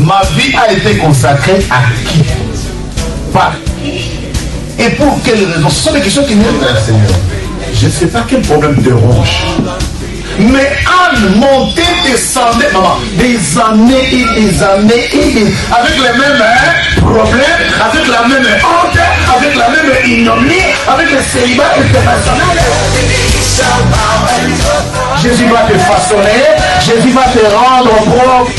Ma vie a été consacrée à qui? Par qui? Et pour quelles raisons? Ce sont des questions qui viennent vers le Seigneur. Je ne sais pas quel problème te ronge. Mais Anne montait, descendait, maman, des années et des années et des... avec les mêmes problèmes, avec la même honte, avec la même ignominie, avec le célibat international. Jésus va te façonner, Jésus va te rendre propre.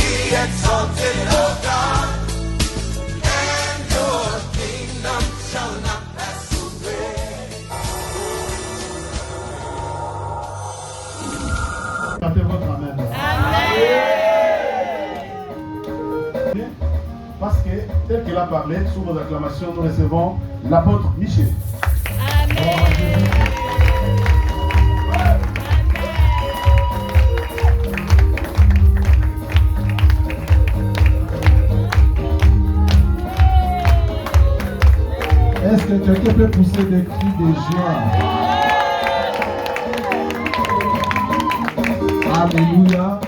Parce que, tel qu'il a parlé, sous vos acclamations, nous recevons l'apôtre Michel. Amen. Est-ce que quelqu'un peut pousser des cris de joie? Alléluia.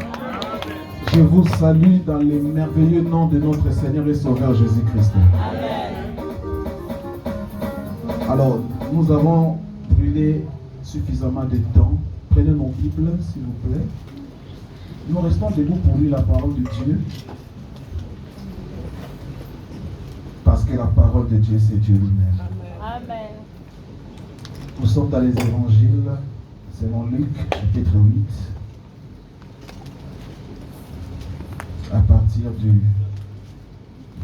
Je vous salue dans le merveilleux nom de notre Seigneur et Sauveur Jésus-Christ. Alors, nous avons brûlé suffisamment de temps. Prenez nos Bibles, s'il vous plaît. Nous restons debout pour lire la parole de Dieu. Parce que la parole de Dieu, c'est Dieu lui-même. Amen. Nous sommes dans les évangiles, selon Luc, chapitre 8. À partir du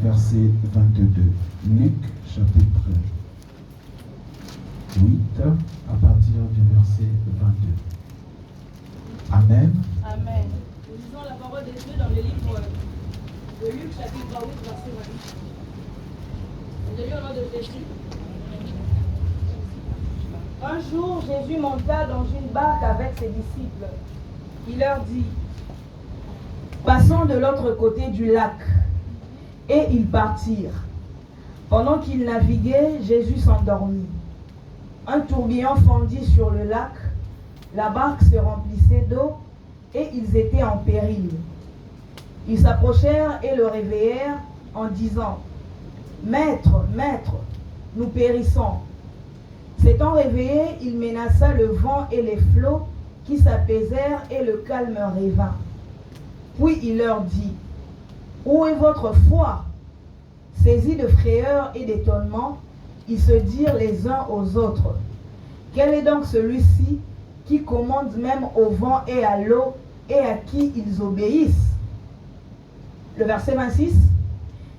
verset 22. Luc, chapitre 8, à partir du verset 22. Amen. Amen. Nous lisons la parole de Dieu dans le livre de Luc, chapitre 8, verset 22. Je lis au nom de Jésus. Un jour, Jésus monta dans une barque avec ses disciples. Il leur dit: passons de l'autre côté du lac. Et ils partirent. Pendant qu'ils naviguaient, Jésus s'endormit. Un tourbillon fondit sur le lac, la barque se remplissait d'eau et ils étaient en péril. Ils s'approchèrent et le réveillèrent en disant: Maître, maître, nous périssons. S'étant réveillé, il menaça le vent et les flots qui s'apaisèrent et le calme revint. Puis il leur dit: où est votre foi? Saisis de frayeur et d'étonnement, ils se dirent les uns aux autres: quel est donc celui-ci qui commande même au vent et à l'eau et à qui ils obéissent? Le verset 26.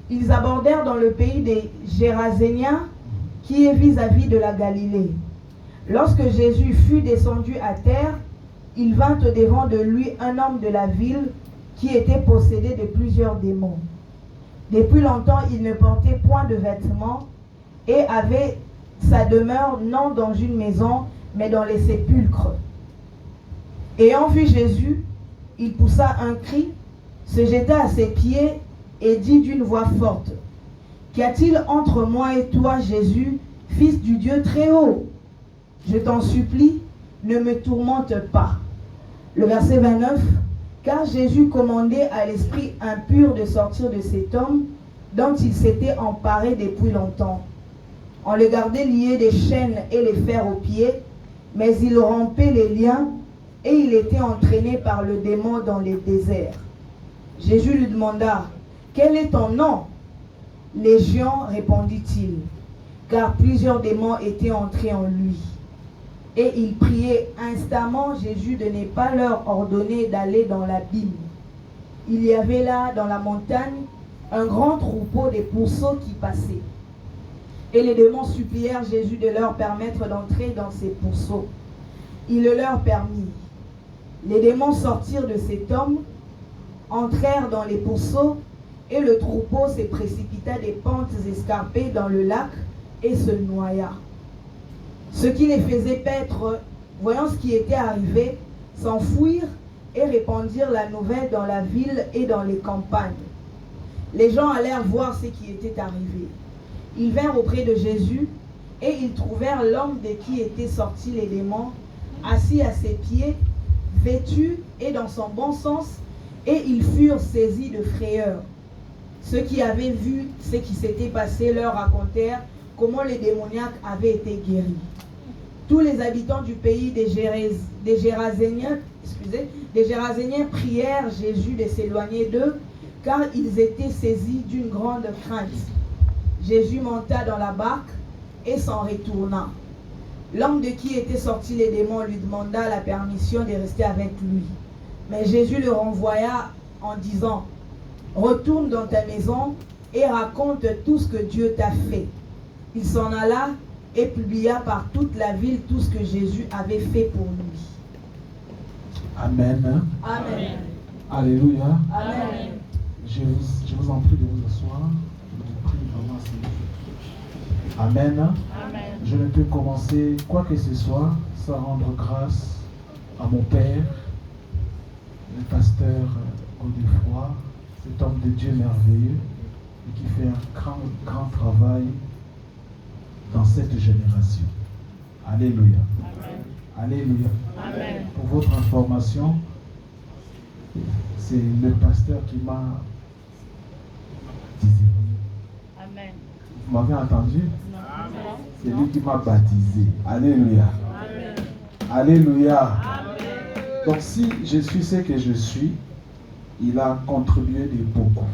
Ils abordèrent dans le pays des Géraséniens, qui est vis-à-vis de la Galilée. Lorsque Jésus fut descendu à terre, il vint au-devant de lui un homme de la ville qui était possédé de plusieurs démons. Depuis longtemps, il ne portait point de vêtements et avait sa demeure non dans une maison, mais dans les sépulcres. Ayant vu Jésus, il poussa un cri, se jeta à ses pieds et dit d'une voix forte: qu'y a-t-il entre moi et toi, Jésus, fils du Dieu très haut? Je t'en supplie, ne me tourmente pas. Le verset 29. Car Jésus commandait à l'esprit impur de sortir de cet homme dont il s'était emparé depuis longtemps. On le gardait lié des chaînes et les fers aux pieds, mais il rompait les liens et il était entraîné par le démon dans les déserts. Jésus lui demanda: quel est ton nom? Légion, répondit-il, car plusieurs démons étaient entrés en lui. Et il priait instamment Jésus de ne pas leur ordonner d'aller dans l'abîme. Il y avait là, dans la montagne, un grand troupeau de pourceaux qui passaient. Et les démons supplièrent Jésus de leur permettre d'entrer dans ces pourceaux. Il le leur permit. Les démons sortirent de cet homme, entrèrent dans les pourceaux, et le troupeau se précipita des pentes escarpées dans le lac et se noya. Ceux qui les faisaient paître, voyant ce qui était arrivé, s'enfuirent et répandirent la nouvelle dans la ville et dans les campagnes. Les gens allèrent voir ce qui était arrivé. Ils vinrent auprès de Jésus et ils trouvèrent l'homme de qui étaient sortis les démons, assis à ses pieds, vêtu et dans son bon sens, et ils furent saisis de frayeur. Ceux qui avaient vu ce qui s'était passé leur racontèrent comment les démoniaques avaient été guéris. Tous les habitants du pays des Géraséniens prièrent Jésus de s'éloigner d'eux, car ils étaient saisis d'une grande crainte. Jésus monta dans la barque et s'en retourna. L'homme de qui étaient sortis les démons lui demanda la permission de rester avec lui. Mais Jésus le renvoya en disant, « Retourne dans ta maison et raconte tout ce que Dieu t'a fait. » Il s'en alla et publia par toute la ville tout ce que Jésus avait fait pour lui. Amen. Amen. Alléluia. Amen. Je vous en prie de vous asseoir. Je vous prie vraiment, s'il vous plaît. Amen. Amen. Je ne peux commencer quoi que ce soit sans rendre grâce à mon Père, le pasteur Godefroy, cet homme de Dieu merveilleux et qui fait un grand travail dans cette génération. Alléluia. Amen. Alléluia. Amen. Pour votre information, c'est le pasteur qui m'a baptisé. Amen. Vous m'avez entendu? Non. C'est lui qui m'a baptisé. Alléluia. Amen. Alléluia. Amen. Donc si je suis ce que je suis, il a contribué de beaucoup.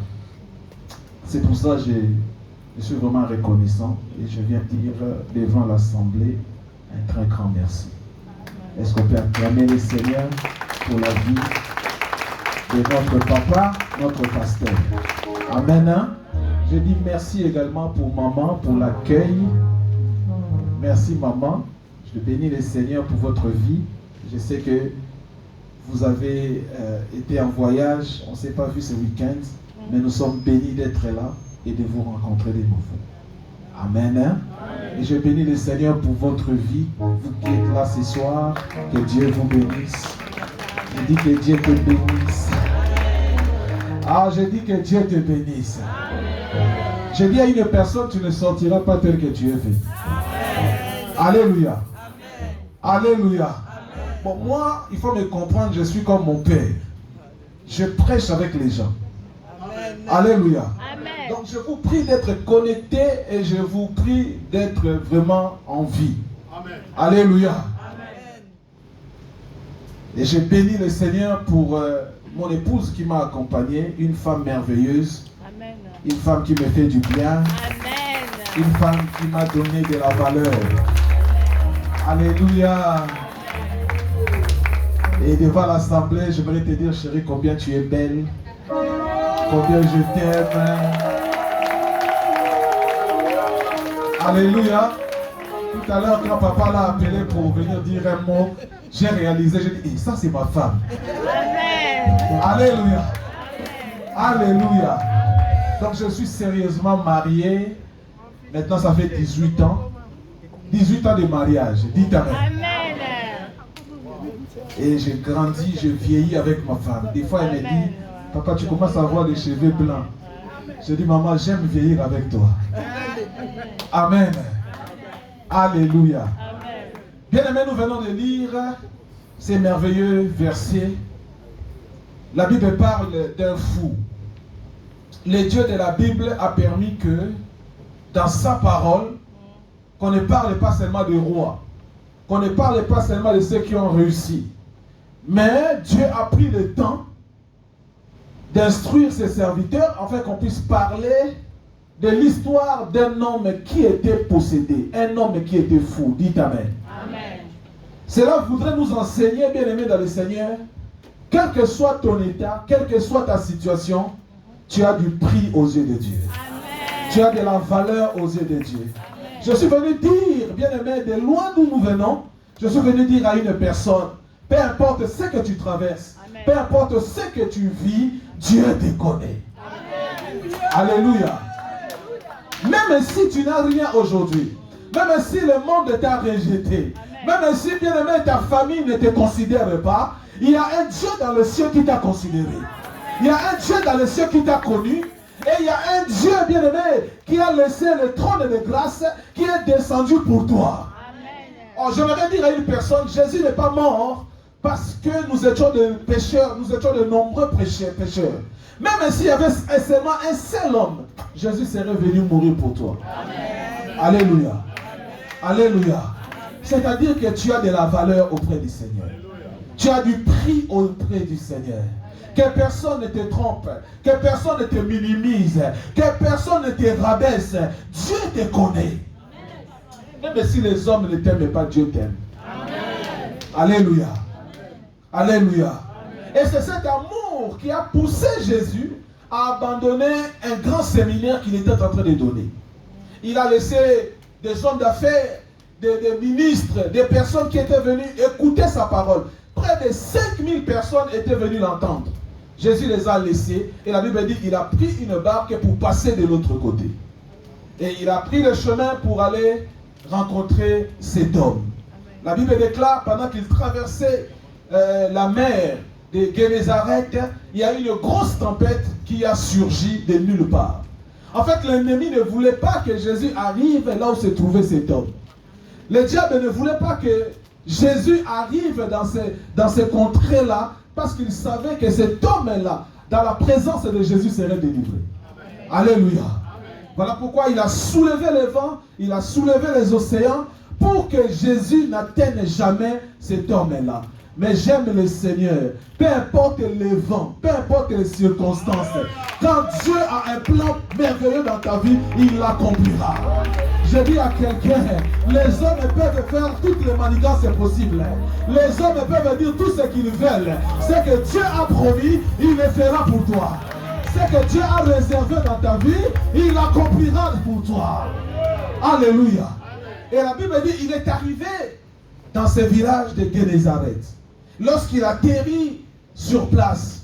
C'est pour ça que je suis vraiment reconnaissant et je viens dire devant l'Assemblée un très grand merci. Est-ce qu'on peut acclamer le Seigneur pour la vie de notre papa, notre pasteur? Amen. Hein? Je dis merci également pour maman, pour l'accueil. Merci maman. Je bénis le Seigneur pour votre vie. Je sais que vous avez été en voyage. On ne s'est pas vu ce week-end, mais nous sommes bénis d'être là et de vous rencontrer de nouveau. Amen. Hein? Et je bénis le Seigneur pour votre vie. Vous qui êtes là ce soir, que Dieu vous bénisse. Je dis que Dieu te bénisse. Ah, je dis que Dieu te bénisse. Je dis à une personne, tu ne sortiras pas tel que tu es fait. Alléluia. Alléluia. Bon, moi, il faut me comprendre, je suis comme mon Père. Je prêche avec les gens. Alléluia. Amen. Donc je vous prie d'être connectés et je vous prie d'être vraiment en vie. Amen. Alléluia. Amen. Et je bénis le Seigneur pour mon épouse qui m'a accompagné, une femme merveilleuse, Amen. une femme qui me fait du bien, Amen. une femme qui m'a donné de la valeur. Alléluia. Et devant l'assemblée, j'aimerais te dire, chérie, combien tu es belle, combien je t'aime. Alléluia. Tout à l'heure, quand papa l'a appelé pour venir dire un mot, j'ai réalisé, j'ai dit, ça c'est ma femme. Amen. Alléluia. Alléluia. Donc je suis sérieusement marié. Maintenant ça fait 18 ans. 18 ans de mariage. Dites amen. Amen. Et j'ai grandi, j'ai vieilli avec ma femme. Des fois elle me dit, papa tu commences à avoir des cheveux blancs. Je dis, maman j'aime vieillir avec toi. Amen. Alléluia. Amen. Bien aimé, nous venons de lire ces merveilleux versets. La Bible parle d'un fou. Le Dieu de la Bible a permis que, dans sa parole, qu'on ne parle pas seulement de rois, qu'on ne parle pas seulement de ceux qui ont réussi, mais Dieu a pris le temps d'instruire ses serviteurs afin qu'on puisse parler de l'histoire d'un homme qui était possédé, un homme qui était fou. Dites amen. Amen. Cela voudrait nous enseigner, bien aimés dans le Seigneur, quel que soit ton état, quelle que soit ta situation, tu as du prix aux yeux de Dieu. Amen. Tu as de la valeur aux yeux de Dieu. Amen. Je suis venu dire, bien aimé, de loin d'où nous venons, je suis venu dire à une personne, peu importe ce que tu traverses, Amen. peu importe ce que tu vis, Dieu te connaît. Amen. Alléluia. Même si tu n'as rien aujourd'hui, même si le monde t'a rejeté, même si, bien aimé, ta famille ne te considère pas, il y a un Dieu dans le ciel qui t'a considéré. Il y a un Dieu dans le ciel qui t'a connu. Et il y a un Dieu, bien aimé, qui a laissé le trône de grâce, qui est descendu pour toi. Oh, j'aimerais dire à une personne, Jésus n'est pas mort parce que nous étions des pécheurs, nous étions de nombreux pécheurs. Même s'il y avait seulement un seul homme, Jésus serait venu mourir pour toi. Amen. Alléluia. Alléluia. C'est-à-dire que tu as de la valeur auprès du Seigneur. Tu as du prix auprès du Seigneur. Que personne ne te trompe, que personne ne te minimise, que personne ne te rabaisse. Dieu te connaît. Même si les hommes ne t'aiment pas, Dieu t'aime. Alléluia. Alléluia. Et c'est cet amour qui a poussé Jésus à abandonner un grand séminaire qu'il était en train de donner. Il a laissé des hommes d'affaires, des ministres, des personnes qui étaient venues écouter sa parole. Près de 5000 personnes étaient venues l'entendre. Jésus les a laissés et la Bible dit qu'il a pris une barque pour passer de l'autre côté. Et il a pris le chemin pour aller rencontrer cet homme. La Bible déclare, pendant qu'il traversait la mer de Génézareth, il y a eu une grosse tempête qui a surgi de nulle part. En fait, l'ennemi ne voulait pas que Jésus arrive là où se trouvait cet homme. Le diable ne voulait pas que Jésus arrive dans ces contrées-là parce qu'il savait que cet homme-là, dans la présence de Jésus, serait délivré. Amen. Alléluia. Amen. Voilà pourquoi il a soulevé les vents, il a soulevé les océans pour que Jésus n'atteigne jamais cet homme-là. Mais j'aime le Seigneur. Peu importe les vents, peu importe les circonstances, quand Dieu a un plan merveilleux dans ta vie, il l'accomplira. Je dis à quelqu'un, les hommes peuvent faire toutes les manigances possibles. Les hommes peuvent dire tout ce qu'ils veulent. Ce que Dieu a promis, il le fera pour toi. Ce que Dieu a réservé dans ta vie, il l'accomplira pour toi. Alléluia. Et la Bible dit, il est arrivé dans ce village de Génézareth. Lorsqu'il atterrit sur place,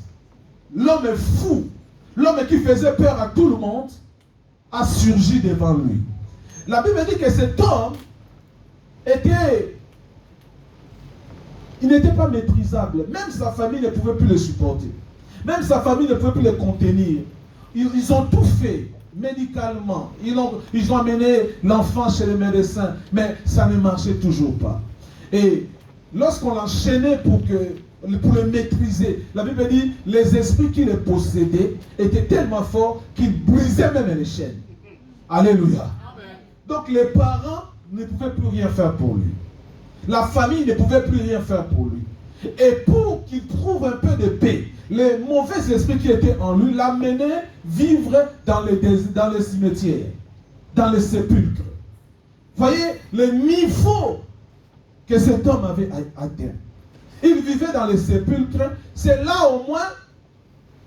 l'homme fou, l'homme qui faisait peur à tout le monde, a surgi devant lui. La Bible dit que cet homme il n'était pas maîtrisable. Même sa famille ne pouvait plus le supporter. Même sa famille ne pouvait plus le contenir. Ils ont tout fait médicalement. Ils ont amené l'enfant chez le médecin, mais ça ne marchait toujours pas. Et lorsqu'on l'enchaînait pour le maîtriser, la Bible dit les esprits qui le possédaient étaient tellement forts qu'ils brisaient même les chaînes. Alléluia. Donc les parents ne pouvaient plus rien faire pour lui. La famille ne pouvait plus rien faire pour lui. Et pour qu'il trouve un peu de paix, les mauvais esprits qui étaient en lui l'amenaient vivre dans les cimetières, dans les sépulcres. Voyez le niveau que cet homme avait atteint. Il vivait dans les sépulcres. C'est là au moins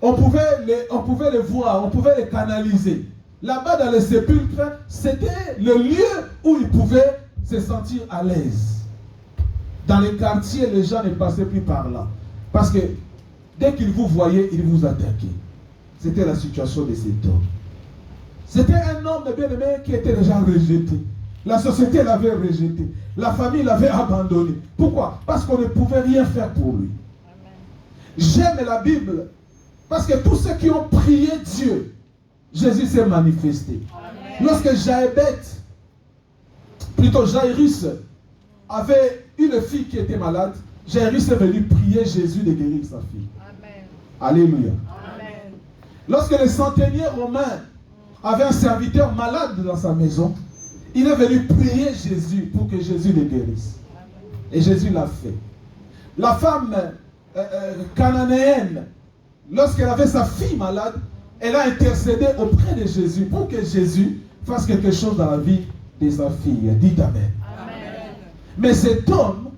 on pouvait les voir, on pouvait les canaliser. Là-bas dans les sépulcres, c'était le lieu où il pouvait se sentir à l'aise. Dans les quartiers, les gens ne passaient plus par là. Parce que dès qu'ils vous voyaient, ils vous attaquaient. C'était la situation de cet homme. C'était un homme bien-aimé qui était déjà rejeté. La société l'avait rejeté. La famille l'avait abandonné. Pourquoi? Parce qu'on ne pouvait rien faire pour lui. J'aime la Bible. Parce que tous ceux qui ont prié Dieu, Jésus s'est manifesté. Amen. Lorsque Jairus avait une fille qui était malade, Jairus est venu prier Jésus de guérir sa fille. Amen. Alléluia. Amen. Lorsque le centenier romain avait un serviteur malade dans sa maison, il est venu prier Jésus pour que Jésus le guérisse. Amen. Et Jésus l'a fait. La femme cananéenne, lorsqu'elle avait sa fille malade, elle a intercédé auprès de Jésus pour que Jésus fasse quelque chose dans la vie de sa fille. Dites Amen. Amen. Mais cet homme,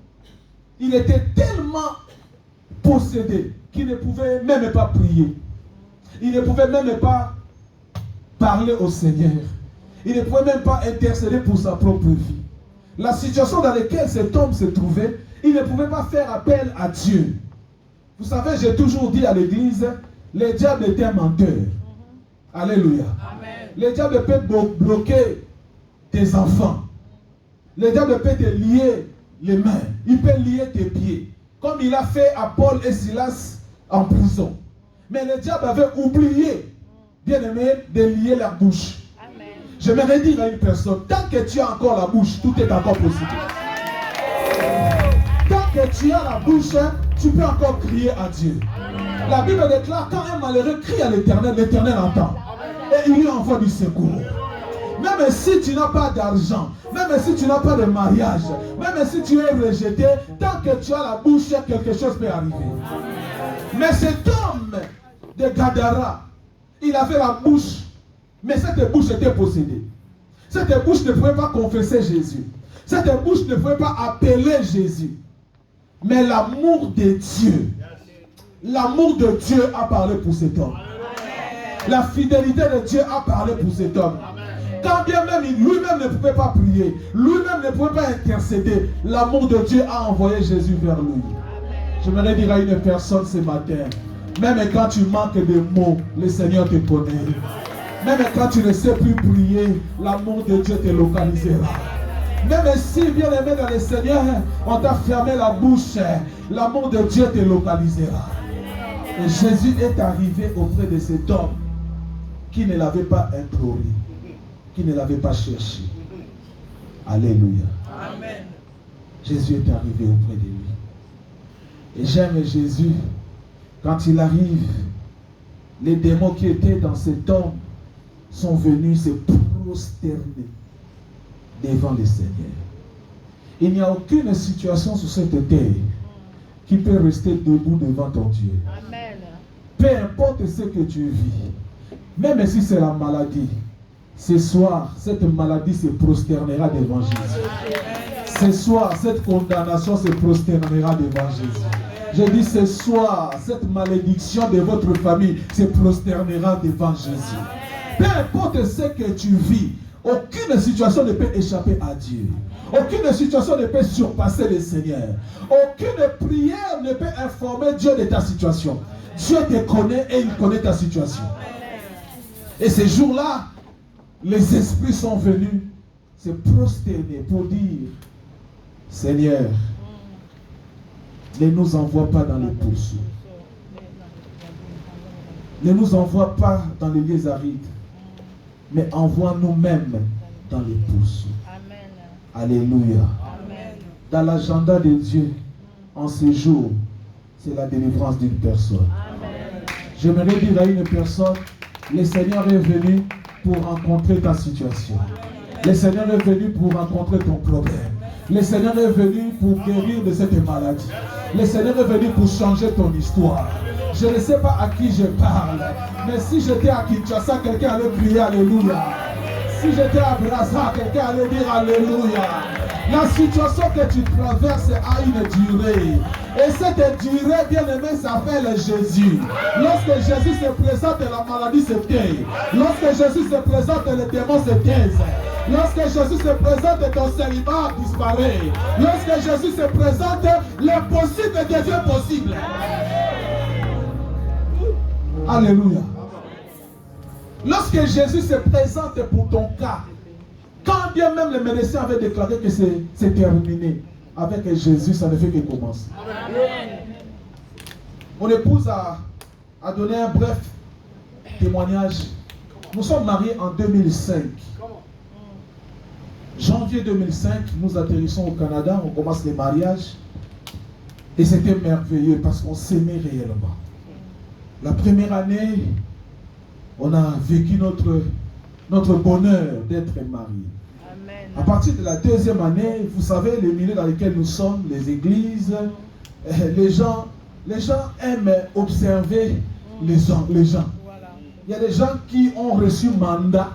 il était tellement possédé qu'il ne pouvait même pas prier. Il ne pouvait même pas parler au Seigneur. Il ne pouvait même pas intercéder pour sa propre vie. La situation dans laquelle cet homme se trouvait, il ne pouvait pas faire appel à Dieu. Vous savez, j'ai toujours dit à l'église, le diable est un menteur. Alléluia. Amen. Le diable peut bloquer tes enfants. Le diable peut te lier les mains. Il peut lier tes pieds. Comme il a fait à Paul et Silas en prison. Mais le diable avait oublié, bien aimé, de lier la bouche. Amen. J'aimerais dire à une personne, tant que tu as encore la bouche, tout est encore possible. Amen. Tant que tu as la bouche, tu peux encore crier à Dieu. Amen. La Bible déclare quand un malheureux crie à l'Éternel, l'Éternel entend. Et il lui envoie du secours. Même si tu n'as pas d'argent, même si tu n'as pas de mariage, même si tu es rejeté, tant que tu as la bouche, quelque chose peut arriver. Mais cet homme de Gadara, il avait la bouche, mais cette bouche était possédée. Cette bouche ne pouvait pas confesser Jésus. Cette bouche ne pouvait pas appeler Jésus. Mais l'amour de Dieu a parlé pour cet homme. La fidélité de Dieu a parlé pour cet homme. Quand bien même lui-même ne pouvait pas prier, lui-même ne pouvait pas intercéder, l'amour de Dieu a envoyé Jésus vers lui. J'aimerais dire à une personne ce matin, même quand tu manques de mots, le Seigneur te connaît. Même quand tu ne sais plus prier, l'amour de Dieu te localisera. Même si, bien aimé dans le Seigneur, on t'a fermé la bouche, l'amour de Dieu te localisera. Et Jésus est arrivé auprès de cet homme qui ne l'avait pas imploré, qui ne l'avait pas cherché. Alléluia. Amen. Jésus est arrivé auprès de lui. Et j'aime Jésus. Quand il arrive, les démons qui étaient dans cet homme sont venus se prosterner devant le Seigneur. Il n'y a aucune situation sur cette terre qui peut rester debout devant ton Dieu. Amen. Peu importe ce que tu vis, même si c'est la maladie, ce soir, cette maladie se prosternera devant Jésus. Ce soir, cette condamnation se prosternera devant Jésus. Je dis ce soir, cette malédiction de votre famille se prosternera devant Jésus. Peu importe ce que tu vis, aucune situation ne peut échapper à Dieu. Aucune situation ne peut surpasser le Seigneur. Aucune prière ne peut informer Dieu de ta situation. Dieu te connaît et il connaît ta situation. Et ces jours-là, les esprits sont venus se prosterner pour dire, Seigneur, ne nous envoie pas dans les poursuites. Ne nous envoie pas dans les lieux arides, mais envoie nous-mêmes dans les poursuites. Alléluia. Amen. Dans l'agenda de Dieu, en ce jour, c'est la délivrance d'une personne. Amen. J'aimerais dire à une personne, le Seigneur est venu pour rencontrer ta situation. Le Seigneur est venu pour rencontrer ton problème. Le Seigneur est venu pour guérir de cette maladie. Le Seigneur est venu pour changer ton histoire. Je ne sais pas à qui je parle, mais si j'étais à Kinshasa, quelqu'un allait crier Alléluia. Si j'étais à Brazza, quelqu'un allait dire Alléluia. La situation que tu traverses a une durée. Et cette durée, bien aimé, s'appelle Jésus. Lorsque Jésus se présente, la maladie se tait. Lorsque Jésus se présente, les démons se taisent. Lorsque Jésus se présente, ton célibat disparaît. Lorsque Jésus se présente, l'impossible devient possible. Alléluia. Lorsque Jésus se présente pour ton cas, quand bien même les médecins avaient déclaré que c'est terminé, avec Jésus, ça ne fait que commencer. Amen. Mon épouse a donné un bref témoignage. Nous sommes mariés en 2005. Janvier 2005, nous atterrissons au Canada, on commence les mariages. Et c'était merveilleux parce qu'on s'aimait réellement. La première année, on a vécu notre bonheur d'être mariés. Amen. À partir de la deuxième année, vous savez, les milieux dans lesquels nous sommes, les églises, les gens aiment observer les gens. Voilà. Il y a des gens qui ont reçu mandat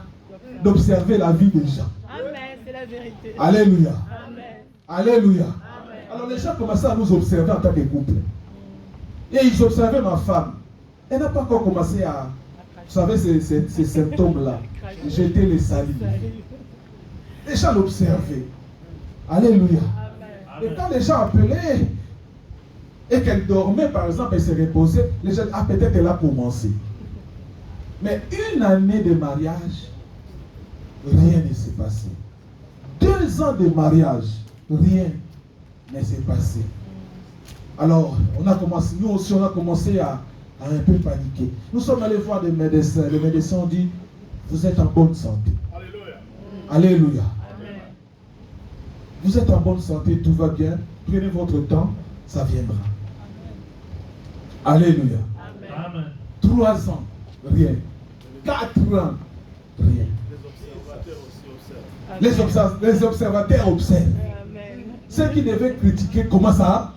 d'observer la vie des gens. Amen, c'est la vérité. Alléluia. Amen. Alléluia. Amen. Alors les gens commençaient à nous observer en tant que couple. Et ils observaient ma femme. Elle n'a pas encore commencé à, vous savez, ces symptômes-là, jeter les salives. Les gens l'observaient. Alléluia. Amen. Et quand les gens appelaient et qu'elle dormait, par exemple, et se reposait, les gens, ah, peut-être elle a commencé. Mais une année de mariage, rien ne s'est passé. 2 ans de mariage, rien ne s'est passé. Alors, nous aussi, on a commencé à un peu paniquer. Nous sommes allés voir des médecins. Les médecins ont dit, vous êtes en bonne santé. Alléluia. Alléluia. Amen. Vous êtes en bonne santé, tout va bien. Prenez votre temps, ça viendra. Alléluia. Amen. Amen. 3 ans, rien. 4 ans, rien. Les observateurs observent. Amen. Ceux qui devaient critiquer commencent à...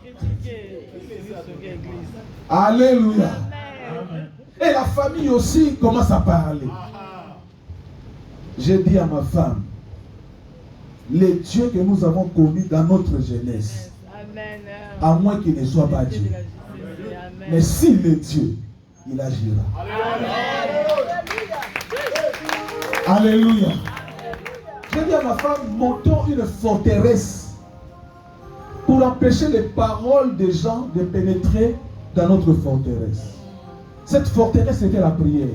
Alléluia. Amen. Et la famille aussi commence à parler. J'ai dit à ma femme, les dieux que nous avons connus dans notre jeunesse, Amen. à moins qu'il ne soit pas Dieu. Amen. Mais s'il est Dieu, il agira. Alléluia. J'ai dit à ma femme, montons une forteresse pour empêcher les paroles des gens de pénétrer dans notre forteresse. Cette forteresse, c'était la prière.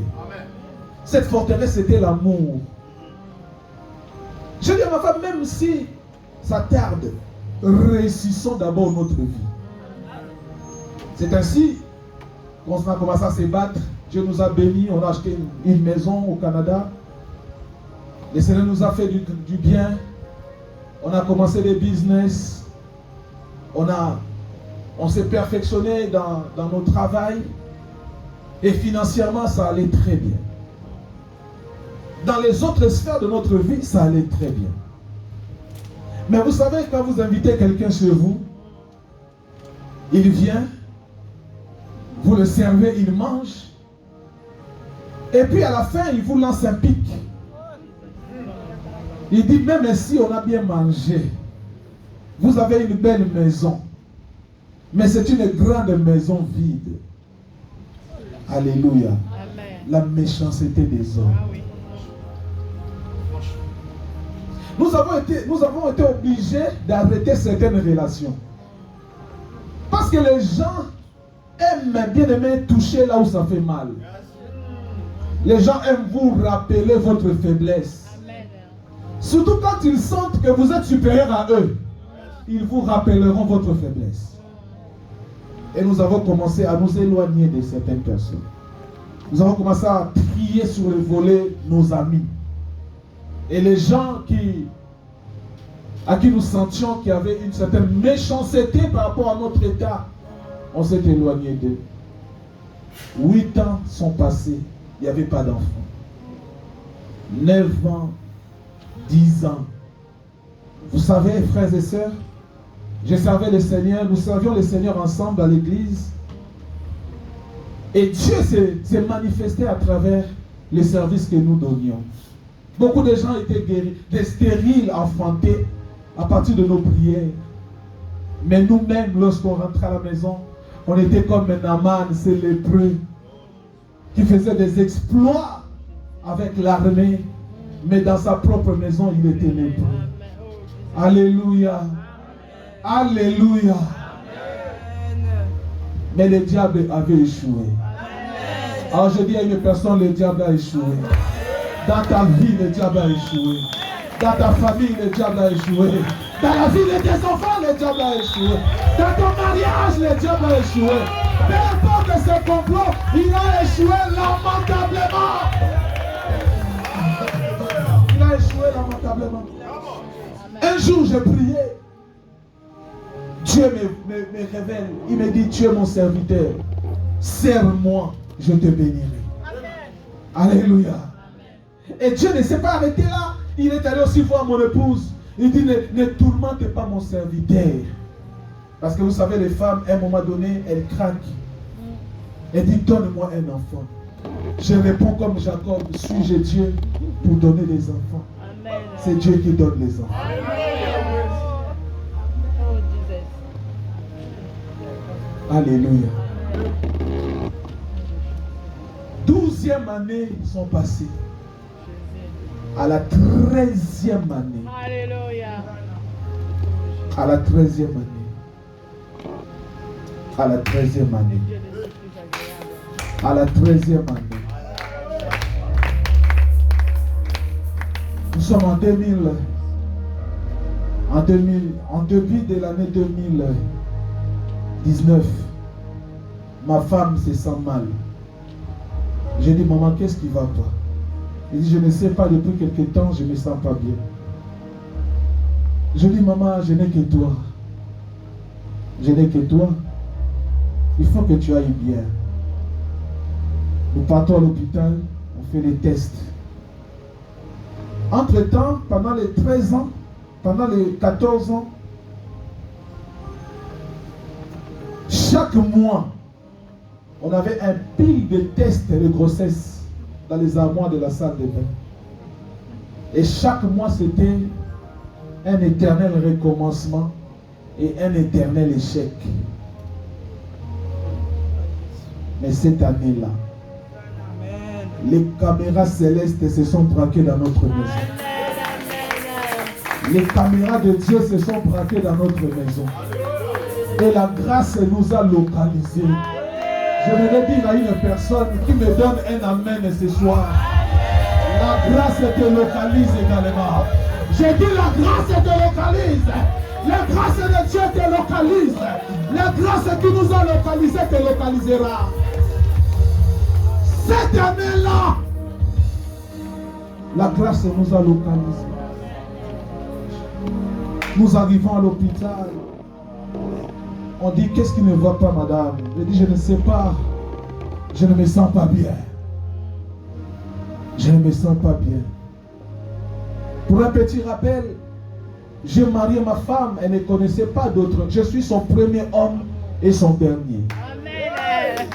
Cette forteresse, c'était l'amour. Je dis à ma femme, même si ça tarde, réussissons d'abord notre vie. C'est ainsi qu'on a commencé à se battre. Dieu nous a bénis, on a acheté une maison au Canada. Le Seigneur nous a fait du bien. On a commencé des business. On s'est perfectionné dans nos travails. Et financièrement, ça allait très bien. Dans les autres sphères de notre vie, ça allait très bien. Mais vous savez, quand vous invitez quelqu'un chez vous, il vient, vous le servez, il mange, et puis à la fin, il vous lance un pic. Il dit, même si on a bien mangé, vous avez une belle maison, mais c'est une grande maison vide. Alléluia. Amen. La méchanceté des hommes. Ah oui. Nous avons été obligés d'arrêter certaines relations. Parce que les gens aiment bien aimer toucher là où ça fait mal. Les gens aiment vous rappeler votre faiblesse. Amen. Surtout quand ils sentent que vous êtes supérieur à eux. Ils vous rappelleront votre faiblesse. Et nous avons commencé à nous éloigner de certaines personnes. Nous avons commencé à trier sur le volet nos amis. Et les gens à qui nous sentions qu'il y avait une certaine méchanceté par rapport à notre état, on s'est éloigné d'eux. 8 ans sont passés, il n'y avait pas d'enfants. 9 ans, 10 ans. Vous savez, frères et sœurs, je servais le Seigneur, nous servions le Seigneur ensemble à l'église. Et Dieu s'est manifesté à travers les services que nous donnions. Beaucoup de gens étaient guéris, des stériles enfantés à partir de nos prières. Mais nous-mêmes, lorsqu'on rentrait à la maison, on était comme un Naaman, ce lépreux, qui faisait des exploits avec l'armée, mais dans sa propre maison, il était lépreux. Alléluia. Alléluia. Mais le diable avait échoué. Alors je dis à une personne, le diable a échoué. Dans ta vie, le diable a échoué. Dans ta famille, le diable a échoué. Dans la vie de tes enfants, le diable a échoué. Dans ton mariage, le diable a échoué. Peu importe ses complots, il a échoué lamentablement. Il a échoué lamentablement. Un jour, j'ai prié. Dieu me révèle. Il me dit, tu es mon serviteur. Serre-moi, je te bénirai. Amen. Alléluia. Et Dieu ne s'est pas arrêté là. Il est allé aussi voir mon épouse. Il dit, ne tourmente pas mon serviteur. Parce que vous savez, les femmes, à un moment donné, elles craquent. Elle dit, donne-moi un enfant. Je réponds comme Jacob, suis-je Dieu pour donner des enfants? C'est Dieu qui donne les enfants. Alléluia. 12e année sont passées. À la 13e année. Alléluia. À la 13e année. À la 13e année. À la 13e année. Nous sommes en 2000. En début de l'année 2019. Ma femme se sent mal. J'ai dit, maman, qu'est-ce qui va pas? Il dit, je ne sais pas, depuis quelque temps, je ne me sens pas bien. Je dis, maman, je n'ai que toi. Je n'ai que toi. Il faut que tu ailles bien. Nous partons à l'hôpital, on fait les tests. Entre-temps, pendant les 13 ans, pendant les 14 ans, chaque mois, on avait un pile de tests de grossesse dans les armoires de la salle de bain. Et chaque mois, c'était un éternel recommencement et un éternel échec. Mais cette année-là, les caméras célestes se sont braquées dans notre maison. Les caméras de Dieu se sont braquées dans notre maison. Et la grâce nous a localisés. Je voudrais dire à une personne qui me donne un amen ce soir. La grâce te localise également. J'ai dit la grâce te localise. La grâce de Dieu te localise. La grâce qui nous a localisés te localisera. Cette année-là, la grâce nous a localisés. Nous arrivons à l'hôpital. On dit, qu'est-ce qui ne va pas, madame? Je dis, je ne sais pas. Je ne me sens pas bien. Je ne me sens pas bien. Pour un petit rappel, j'ai marié ma femme. Elle ne connaissait pas d'autre. Je suis son premier homme et son dernier. Amen.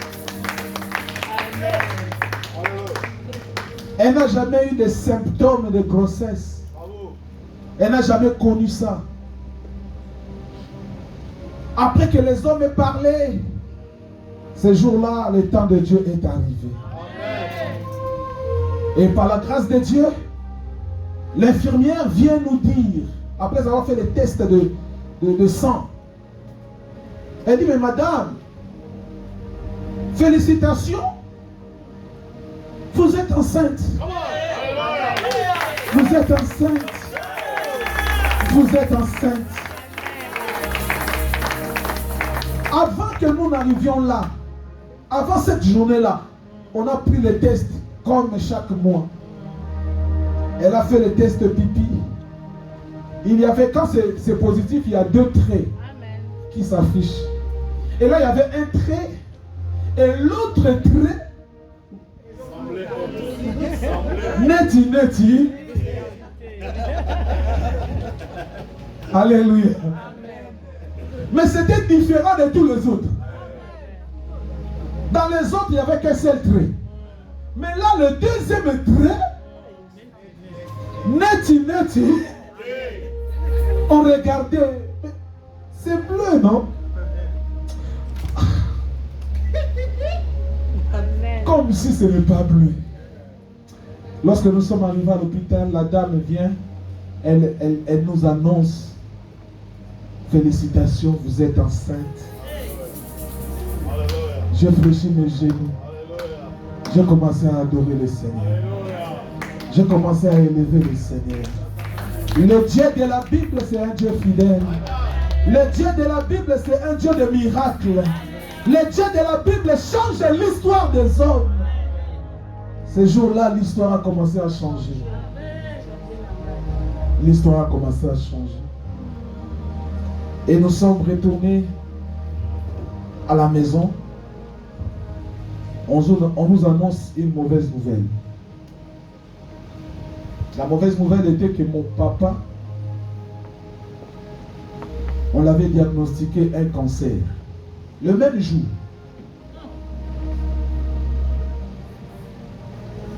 Elle n'a jamais eu de symptômes de grossesse. Elle n'a jamais connu ça. Après que les hommes aient parlé, ce jour-là, le temps de Dieu est arrivé. Et par la grâce de Dieu, l'infirmière vient nous dire, après avoir fait les tests de sang, elle dit, mais madame, félicitations, vous êtes enceinte. Vous êtes enceinte. Vous êtes enceinte. Avant que nous n'arrivions là, avant cette journée-là, on a pris les tests comme chaque mois. Elle a fait le test pipi. Il y avait, quand c'est positif, il y a 2 traits qui s'affichent. Et là, il y avait un trait et l'autre trait. Neti. Alléluia. Mais c'était différent de tous les autres. Dans les autres, il n'y avait qu'un seul trait. Mais là, le deuxième trait, neti, on regardait. C'est bleu, non? Comme si ce n'est pas bleu. Lorsque nous sommes arrivés à l'hôpital, la dame vient, elle nous annonce, félicitations, vous êtes enceinte. J'ai fléchi mes genoux. J'ai commencé à adorer le Seigneur. J'ai commencé à élever le Seigneur. Le Dieu de la Bible, c'est un Dieu fidèle. Le Dieu de la Bible, c'est un Dieu de miracles. Le Dieu de la Bible change l'histoire des hommes. Ce jour-là, l'histoire a commencé à changer. L'histoire a commencé à changer. Et nous sommes retournés à la maison. On nous annonce une mauvaise nouvelle. La mauvaise nouvelle était que mon papa, on l'avait diagnostiqué un cancer. Le même jour.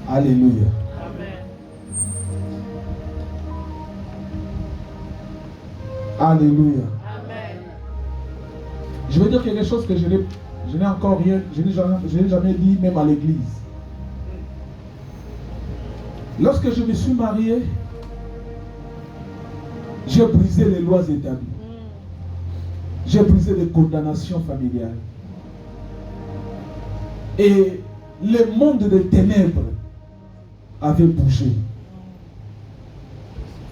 Alléluia. Alléluia. Amen. Je veux dire quelque chose que je n'ai encore rien, je n'ai jamais dit même à l'église. Lorsque je me suis marié, j'ai brisé les lois établies. J'ai brisé les condamnations familiales. Et le monde des ténèbres avait bougé.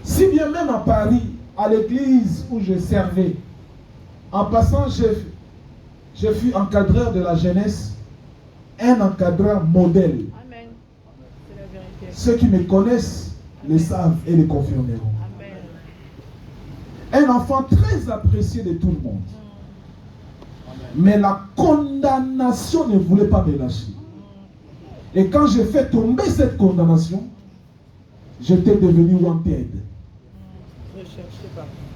Si bien même à Paris, à l'église où je servais, en passant, je fus encadreur de la jeunesse, un encadreur modèle. Amen. C'est la vérité. Ceux qui me connaissent le savent et le confirmeront. Amen. Un enfant très apprécié de tout le monde. Mais la condamnation ne voulait pas me lâcher. Et quand j'ai fait tomber cette condamnation, j'étais devenu wanted.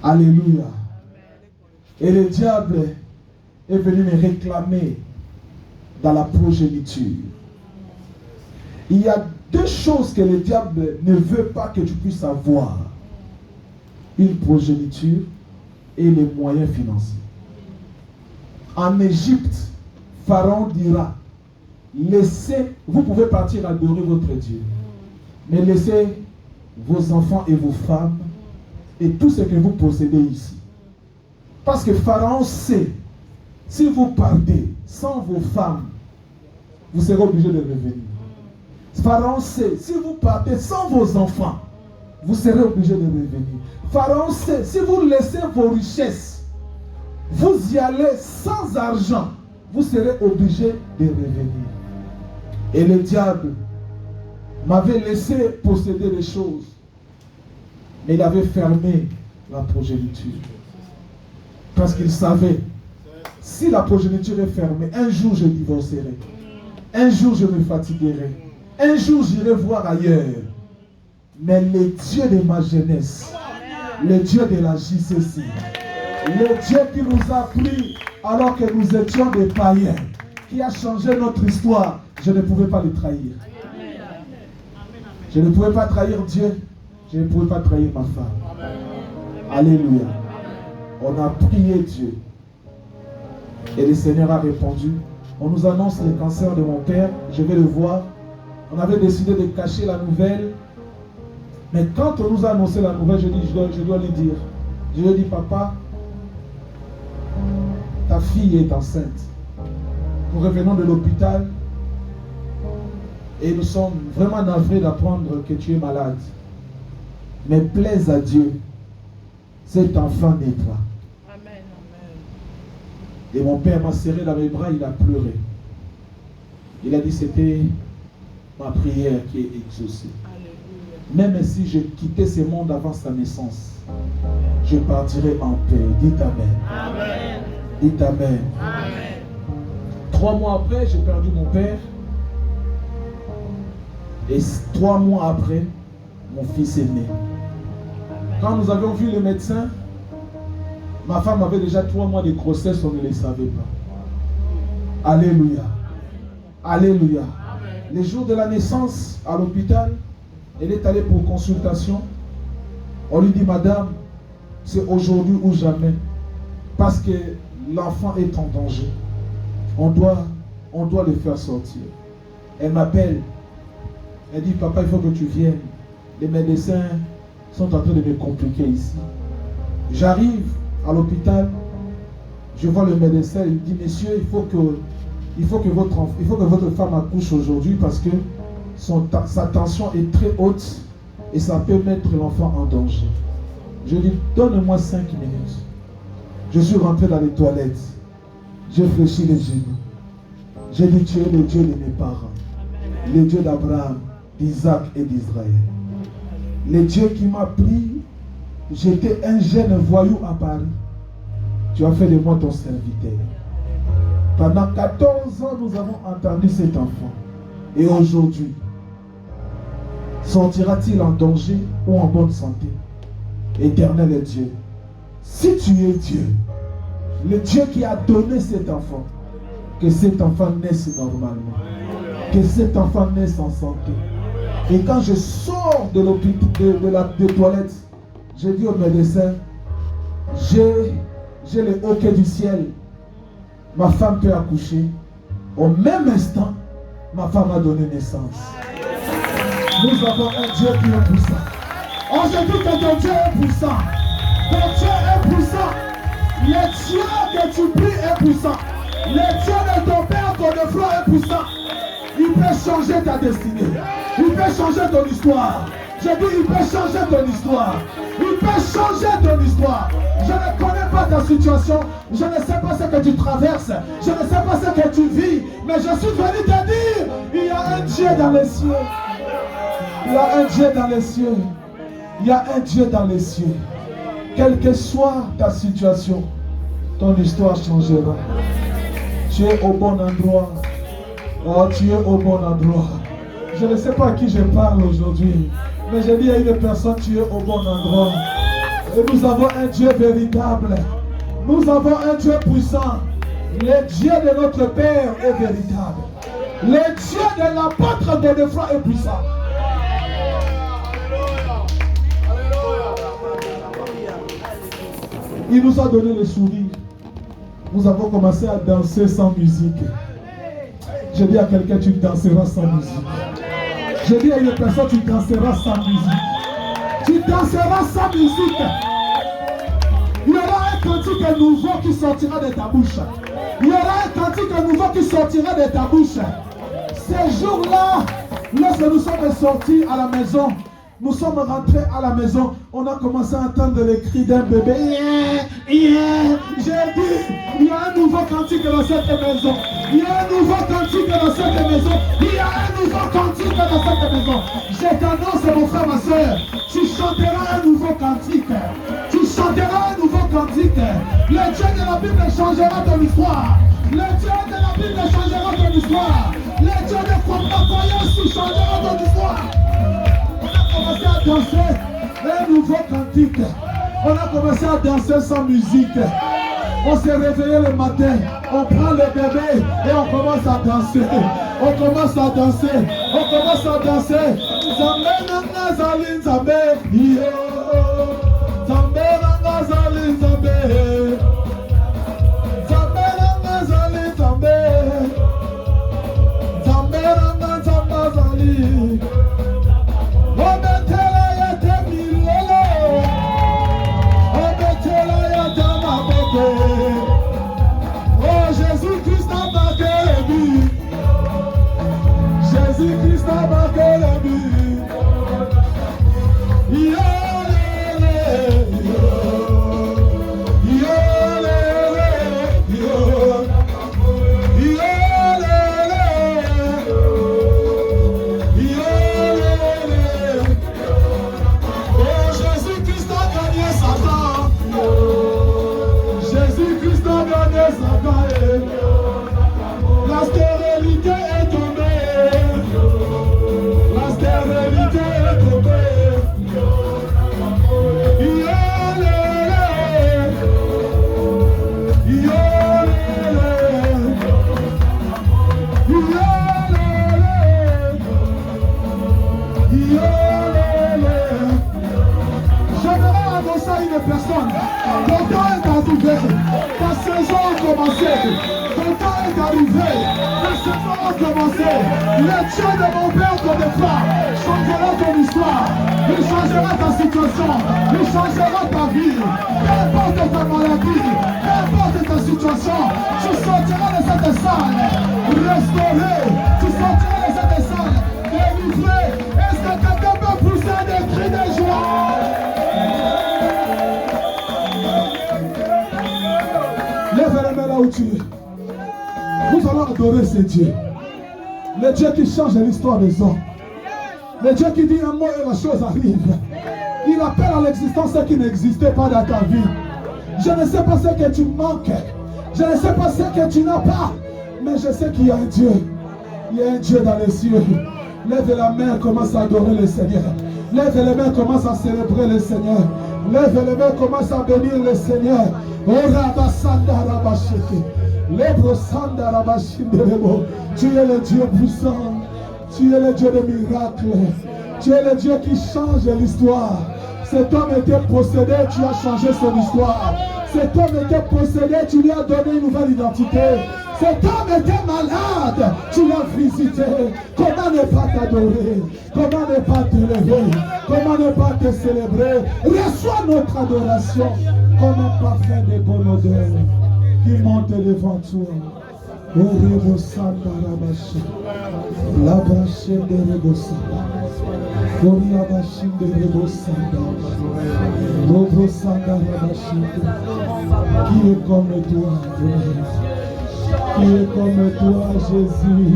Alléluia. Et le diable est venu me réclamer dans la progéniture. Il y a deux choses que le diable ne veut pas que tu puisses avoir. Une progéniture et les moyens financiers. En Égypte, Pharaon dira, laissez, vous pouvez partir adorer votre Dieu, mais laissez vos enfants et vos femmes et tout ce que vous possédez ici. Parce que Pharaon sait, si vous partez sans vos femmes, vous serez obligé de revenir. Pharaon sait, si vous partez sans vos enfants, vous serez obligé de revenir. Pharaon sait, si vous laissez vos richesses, vous y allez sans argent, vous serez obligé de revenir. Et le diable m'avait laissé posséder les choses, mais il avait fermé la progéniture. Parce qu'il savait, si la progéniture est fermée, un jour je divorcerai, un jour je me fatiguerai, un jour j'irai voir ailleurs. Mais le Dieu de ma jeunesse, le Dieu de la JCC, le Dieu qui nous a pris alors que nous étions des païens, qui a changé notre histoire, je ne pouvais pas le trahir. Je ne pouvais pas trahir Dieu, je ne pouvais pas trahir ma femme. Alléluia. On a prié Dieu. Et le Seigneur a répondu. On nous annonce le cancer de mon père, je vais le voir. On avait décidé de cacher la nouvelle. Mais quand on nous a annoncé la nouvelle, je dois lui dire. Je lui ai dit, papa, ta fille est enceinte. Nous revenons de l'hôpital et nous sommes vraiment navrés d'apprendre que tu es malade. Mais plaise à Dieu, cet enfant naîtra. Amen. Et mon père m'a serré dans mes bras, il a pleuré. Il a dit, c'était ma prière qui est exaucée. Même si je quittais ce monde avant sa naissance, je partirai en paix. Dites Amen. Amen. Dites Amen. Amen. 3 mois après, j'ai perdu mon père. Et 3 mois après, mon fils est né. Quand nous avions vu le médecin, ma femme avait déjà 3 mois de grossesse, on ne le savait pas. Alléluia. Alléluia. Le jour de la naissance, à l'hôpital, elle est allée pour consultation. On lui dit, madame, c'est aujourd'hui ou jamais. Parce que l'enfant est en danger. On doit le faire sortir. Elle m'appelle. Elle dit, papa, il faut que tu viennes. Les médecins sont en train de me compliquer ici. J'arrive à l'hôpital. Je vois le médecin. Il dit, monsieur, il faut que votre femme accouche aujourd'hui parce que sa tension est très haute et ça peut mettre l'enfant en danger. Je dis, donne-moi 5 minutes. Je suis rentré dans les toilettes. J'ai fléchi les genoux. J'ai dit, tu es le Dieu de mes parents. Le Dieu d'Abraham, d'Isaac et d'Israël. Le Dieu qui m'a pris, j'étais un jeune voyou à Paris. Tu as fait de moi ton serviteur. Pendant 14 ans, nous avons entendu cet enfant. Et aujourd'hui, sortira-t-il en danger ou en bonne santé? Éternel est Dieu. Si tu es Dieu, le Dieu qui a donné cet enfant, que cet enfant naisse normalement, que cet enfant naisse en santé. Et quand je sors de l'hôpital, des toilettes, je dis au médecin, j'ai le hoquet du ciel, ma femme peut accoucher. Au même instant, ma femme a donné naissance. Nous avons un Dieu qui est puissant. On se dit que ton Dieu est puissant. Ton Dieu est puissant. Le Dieu que tu pries est puissant. Le Dieu de ton père, ton frère est puissant. Il peut changer ta destinée. Il peut changer ton histoire. Je dis, il peut changer ton histoire. Il peut changer ton histoire. Je ne connais pas ta situation. Je ne sais pas ce que tu traverses. Je ne sais pas ce que tu vis. Mais je suis venu te dire, il y a un Dieu dans les cieux. Il y a un Dieu dans les cieux. Il y a un Dieu dans les cieux. Quelle que soit ta situation, ton histoire changera. Tu es au bon endroit. Oh, tu es au bon endroit. Je ne sais pas à qui je parle aujourd'hui, mais je dis à une personne, tu es au bon endroit. Et nous avons un Dieu véritable. Nous avons un Dieu puissant. Le Dieu de notre Père est véritable. Le Dieu de l'apôtre Godefroid est puissant. Il nous a donné le sourire. Nous avons commencé à danser sans musique. Je dis à quelqu'un, tu danseras sans musique. Je dis à une personne, tu danseras sans musique. Tu danseras sans musique. Il y aura un cantique nouveau qui sortira de ta bouche. Il y aura un cantique nouveau qui sortira de ta bouche. Ces jours-là, lorsque nous sommes sortis à la maison, nous sommes rentrés à la maison, on a commencé à entendre les cris d'un bébé. J'ai dit, il y a un nouveau cantique dans cette maison. Il y a un nouveau cantique dans cette maison. Il y a un nouveau cantique dans cette maison. Je t'annonce, mon frère, ma soeur, tu chanteras un nouveau cantique. Tu chanteras un nouveau cantique. Le Dieu de la Bible changera ton histoire. Le Dieu de la Bible changera ton histoire. Le Dieu de Kwamba aussi changera ton histoire. On a commencé à danser un nouveau cantique. On a commencé à danser sans musique. On s'est réveillé le matin, on prend le bébé et on commence à danser. On commence à danser. On commence à danser. Zambé nanga zali zambé. Zambé nanga zali zambé. Zambé nanga zali zambé. Zambé nanga zamba zali. Obetela ya temilolo. Obetela ya tamabeke. Oh Jésus-Christ a marqué le but. Jésus-Christ a marqué le but. Yo lele, yo lele, yo lele, yo lele. Oh Jésus-Christ a gagné Satan. Jésus-Christ a gagné Satan. La stérilité est tombée. La stérilité est tombée. J'aimerais annoncer à une personne, ton temps est arrivé, ta saison a commencé, ton temps est arrivé, ta saison a commencé. Le Dieu de mon Père Godefroid changera ton histoire, il changera ta situation, il changera ta vie, peu importe ta maladie, peu importe ta situation, tu sortiras de cette salle restauré, tu sortiras de cette salle délivré. Est-ce que quelqu'un peut pousser des cris de joie? Lève les mains là où tu es. Nous allons adorer ce Dieu. Le Dieu qui change l'histoire des hommes. Le Dieu qui dit un mot et la chose arrive. Il appelle à l'existence ce qui n'existait pas dans ta vie. Je ne sais pas ce que tu manques. Je ne sais pas ce que tu n'as pas. Mais je sais qu'il y a un Dieu. Il y a un Dieu dans les cieux. Lève la main, commence à adorer le Seigneur. Lève les mains, commence à célébrer le Seigneur. Lève les mains, commence à bénir le Seigneur. Oh Rabasanda Rabasheke. Lèbre Sanda Rabashinderebo. Tu es le Dieu puissant. Tu es le Dieu de miracles. Tu es le Dieu qui change l'histoire. Cet homme était possédé, tu as changé son histoire. Cet homme était possédé, tu lui as donné une nouvelle identité. Cet homme était malade, tu l'as visité. Comment ne pas t'adorer? Comment ne pas t'élever? Comment ne pas te célébrer? Reçois notre adoration comme un parfum de bonne odeur qui monte devant toi. Orebo Sanda Rabashi, Labashi de Rebo Sanda, Oriabashi de Rebo Sanda, Robo Sanda Rabashi. Qui est comme toi, qui est comme toi, Jésus,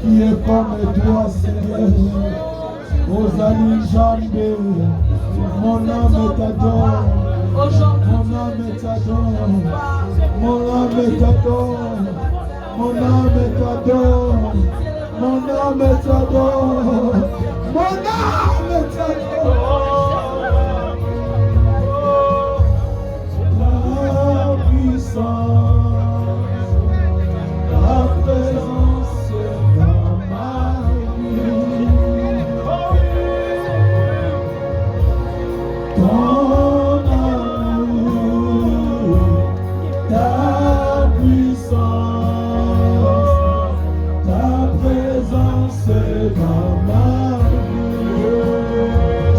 qui est comme toi, Seigneur. Rosalie Jambé, mon âme t'adore, mon âme t'adore, mon âme t'adore, mon âme t'adore, Mon âme t'adore. Mon âme t'adore. La puissance, la présence dans ma vie. Ton amour, ta puissance, ta présence dans ma vie.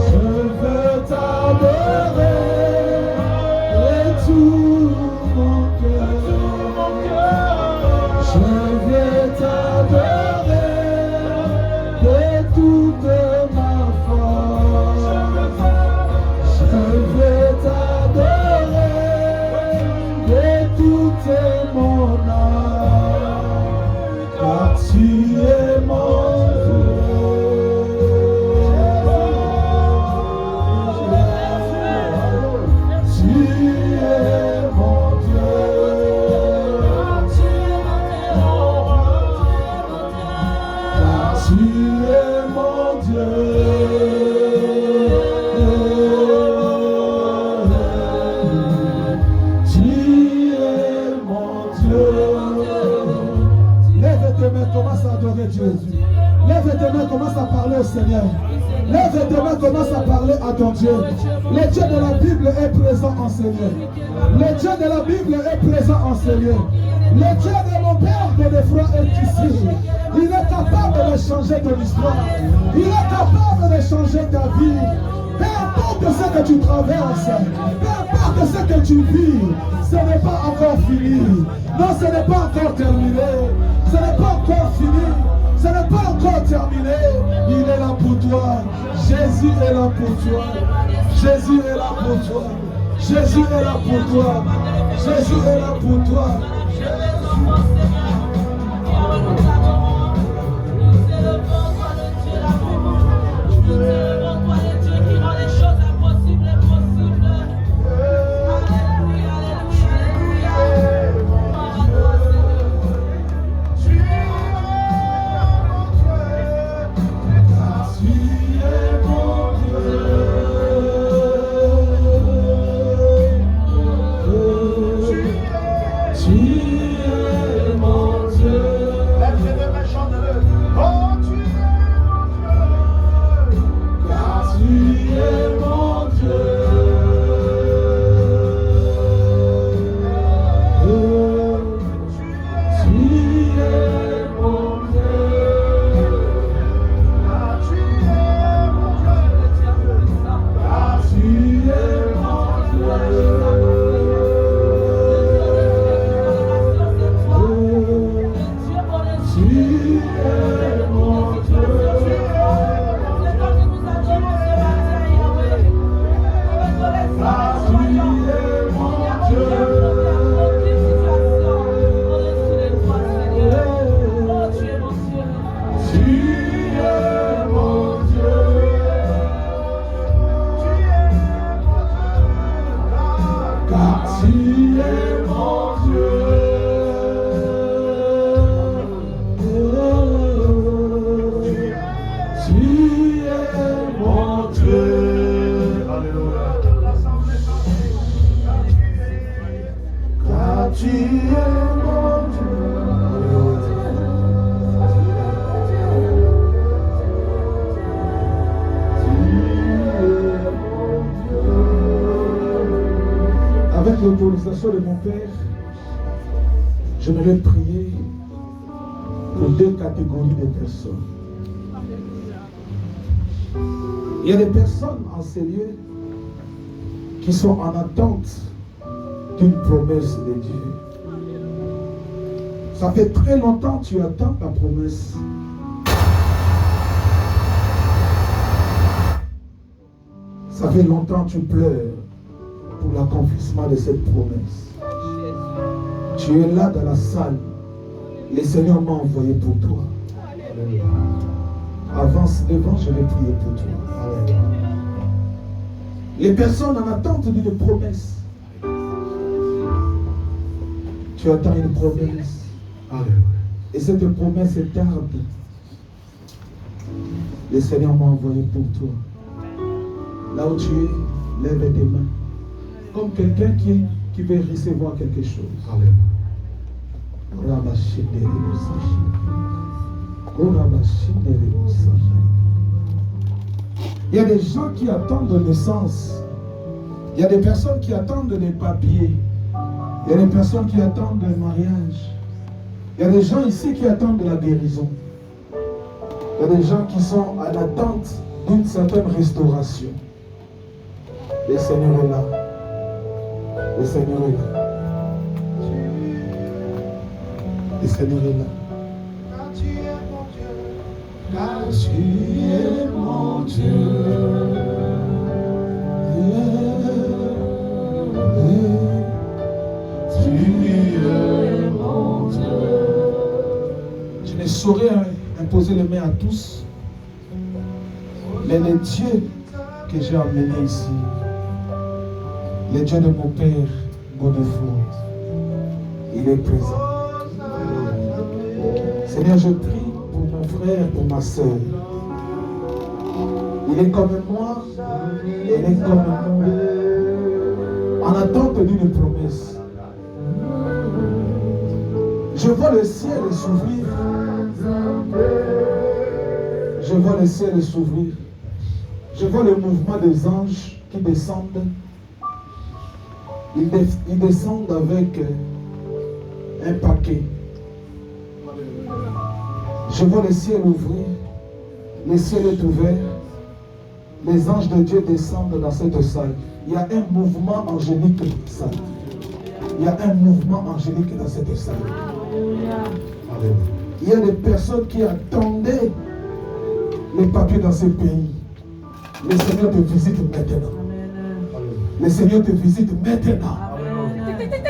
Je veux t'adorer et tout mon cœur. Je veux t'adorer de toute ma force. Je veux t'adorer de toute mon âme, car tu es mon Dieu. Tu es mon Dieu. Car tu es mon Dieu. Commence à adorer Jésus. Lève tes mains, commence à parler au Seigneur. Lève tes mains, commence à parler à ton Dieu. Le Dieu de la Bible est présent en Seigneur. Le Dieu de la Bible est présent en Seigneur. Le Dieu de mon Père Godefroy est ici. Il est capable de changer ton histoire. Il est capable de changer ta vie. Peu importe ce que tu traverses, peu importe ce que tu vis, ce n'est pas encore fini. Non, ce n'est pas encore terminé. Ce n'est pas encore fini. Ce n'est pas encore terminé. Il est là pour toi. Jésus est là pour toi. Jésus est là pour toi. Jésus est là pour toi. Jésus est là pour toi. Avec l'autorisation de mon Père, j'aimerais prier pour deux catégories de personnes. Il y a des personnes en ces lieux qui sont en attente d'une promesse de Dieu. Ça fait très longtemps que tu attends ta promesse. Ça fait longtemps que tu pleures pour l'accomplissement de cette promesse. Tu es là dans la salle. Le Seigneur m'a envoyé pour toi. Avance devant, je vais prier pour toi. Les personnes en attente d'une promesse. Tu attends une promesse. Et cette promesse est tarde. Le Seigneur m'a envoyé pour toi. Là où tu es, lève tes mains. Comme quelqu'un qui veut recevoir quelque chose. Il y a des gens qui attendent de naissance. Il y a des personnes qui attendent des papiers. Il y a des personnes qui attendent un mariage. Il y a des gens ici qui attendent de la guérison. Il y a des gens qui sont à l'attente d'une certaine restauration. Le Seigneur est là. Le Seigneur est là. Le Seigneur est là. Car tu es mon Dieu. Car tu es mon Dieu. Tu es mon Dieu. Je ne saurais imposer les mains à tous, mais le Dieu que j'ai amené ici, le Dieu de mon Père Godefroy, il est présent. Seigneur, je prie pour mon frère, pour ma soeur. Il est comme moi, il est comme moi, en attente d'une promesse. Je vois le ciel s'ouvrir. Je vois le ciel s'ouvrir. Je vois le mouvement des anges qui descendent. Ils descendent avec un paquet. Je vois le ciel ouvrir. Le ciel est ouvert. Les anges de Dieu descendent dans cette salle. Il y a un mouvement angélique dans cette salle. Il y a un mouvement angélique dans cette salle. Il y a des personnes qui attendaient les papiers dans ce pays. Le Seigneur te visite maintenant. Le Seigneur te visite maintenant.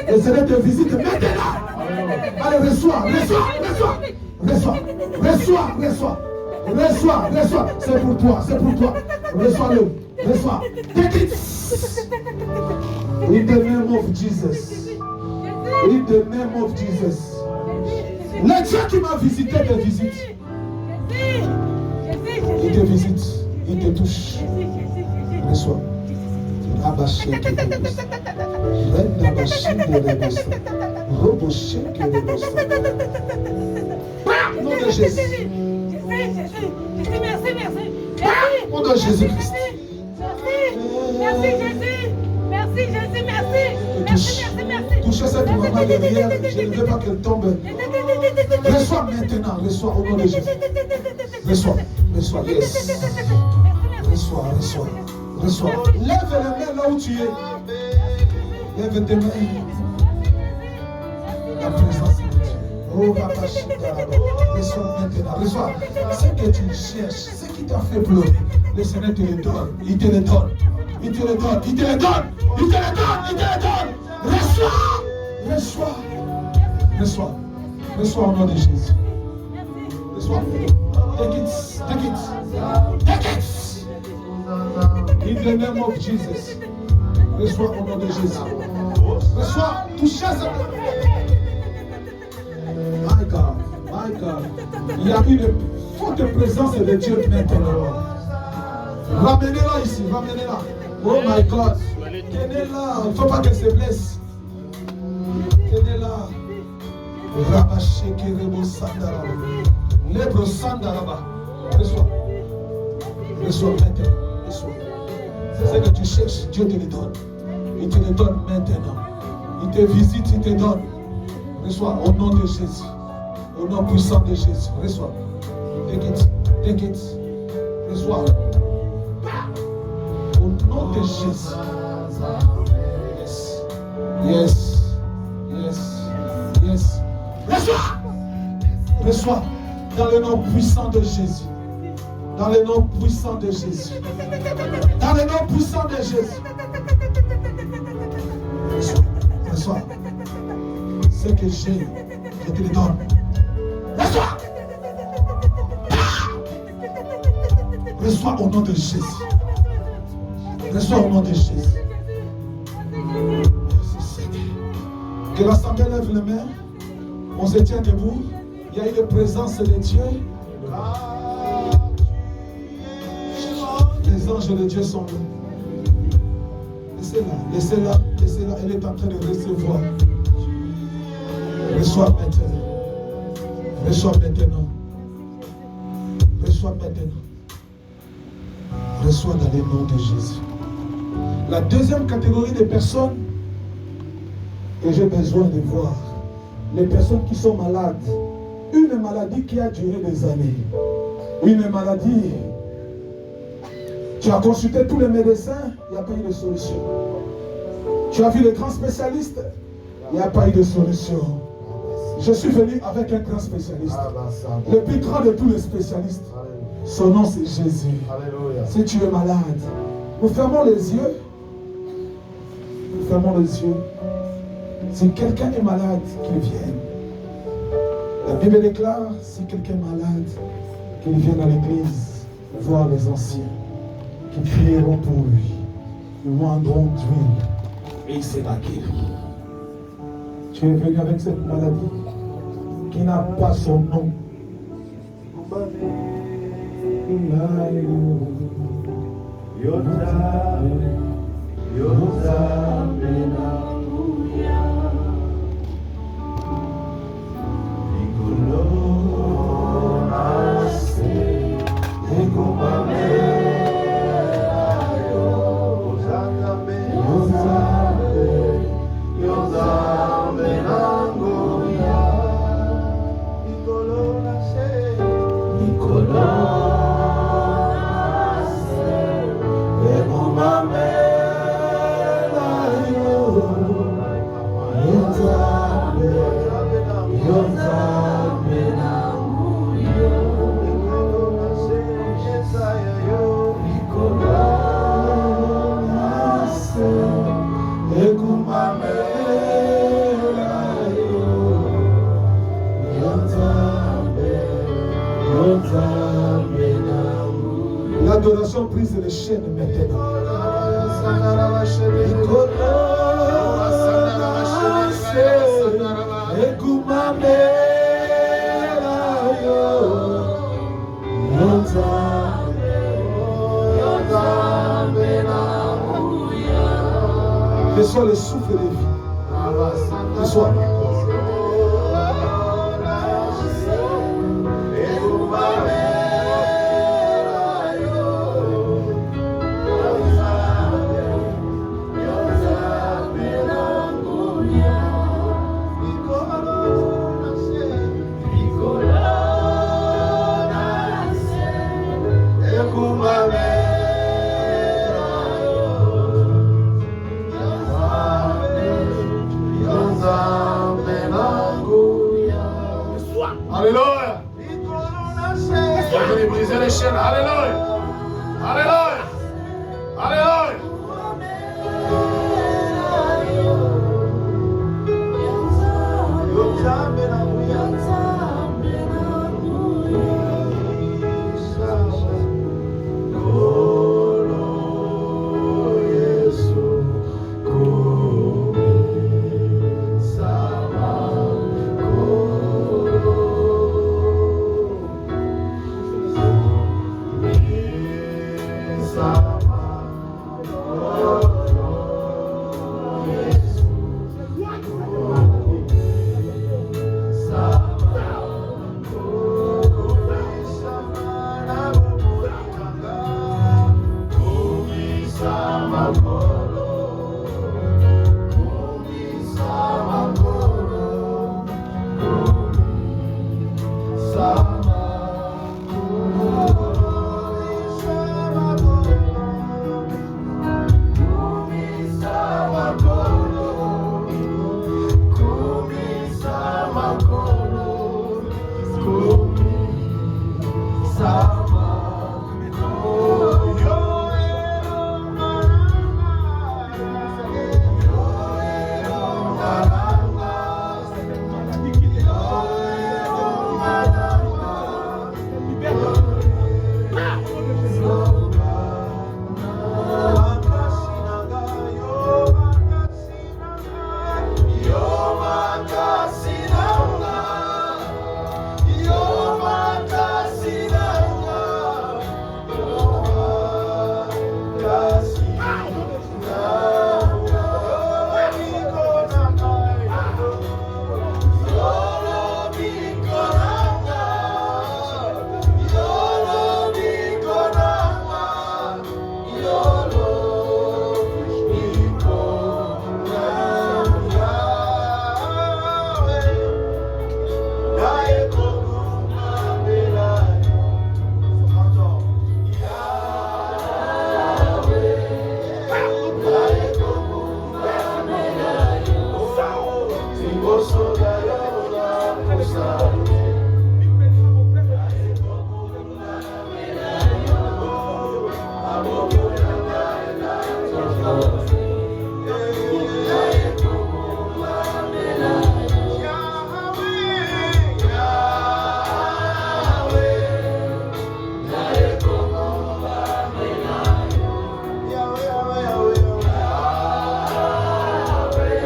Le Seigneur te visite maintenant. Allez, reçois. C'est pour toi. Reçois-le. Take it. In the name of Jesus. In the name of Jesus. Le Dieu qui m'a visité te visite. Il te visite. Il te touche. Reçois. Nom de Jésus. Au nom de Jésus-Christ. Merci Jésus. Touchez cette maman derrière. Je ne veux pas qu'elle tombe. Reçois maintenant. Reçois au nom de Jésus. Reçois. Yes. Reçois. Lève les mains là où tu es. Lève tes mains. La présence de Dieu. Oh, reçois maintenant. Reçois. Ce que tu cherches, ce qui t'a fait pleurer, le Seigneur te le donne. Il te le donne. Reçois au nom de Jésus. Reçois. Take it. In the name of Jesus. Reçois au nom de Jésus. Reçois. Touchez ça. My God. Il y a une forte présence de Dieu maintenant. Ramenez-la ici. Oh my God. Tenez-la. Il ne faut pas qu'elle se blesse. Tenez-la. Rabashekirebo Sandaraba. Lebro Sandaraba. Reçois maintenant. C'est ce que tu cherches, Dieu te le donne. Il te le donne maintenant. Il te visite, il te donne. Reçois au nom de Jésus. Au nom puissant de Jésus. Reçois. Take it. Reçois. Au nom de Jésus. Yes. Reçois. Dans le nom puissant de Jésus. Dans le nom puissant de Jésus. Reçois. Ce que j'ai, je te le donne. Reçois au nom de Jésus. Que l'assemblée lève les mains. On se tient debout. Il y a une présence de Dieu. Les anges de Dieu sont là. Laissez-la, laissez-la, laissez-la. Elle est en train de recevoir. Reçois maintenant. Reçois maintenant. Reçois maintenant. Reçois dans le nom de Jésus. La deuxième catégorie de personnes que j'ai besoin de voir, les personnes qui sont malades. Une maladie qui a duré des années. Une maladie. Tu as consulté tous les médecins, il n'y a pas eu de solution. Tu as vu les grands spécialistes, il n'y a pas eu de solution. Je suis venu avec un grand spécialiste. Le plus grand de tous les spécialistes. Son nom c'est Jésus. Si tu es malade, nous fermons les yeux. Nous fermons les yeux. Si quelqu'un est malade, qu'il vienne. La Bible déclare, si quelqu'un est malade, qu'il vienne à l'église voir les anciens qui prieront pour lui. Ils vendront d'huile et il sera guéri. Tu es venu avec cette maladie qui n'a pas son nom. L'adoration brise les chaînes maintenant. Reçois le souffle de vie. Reçois.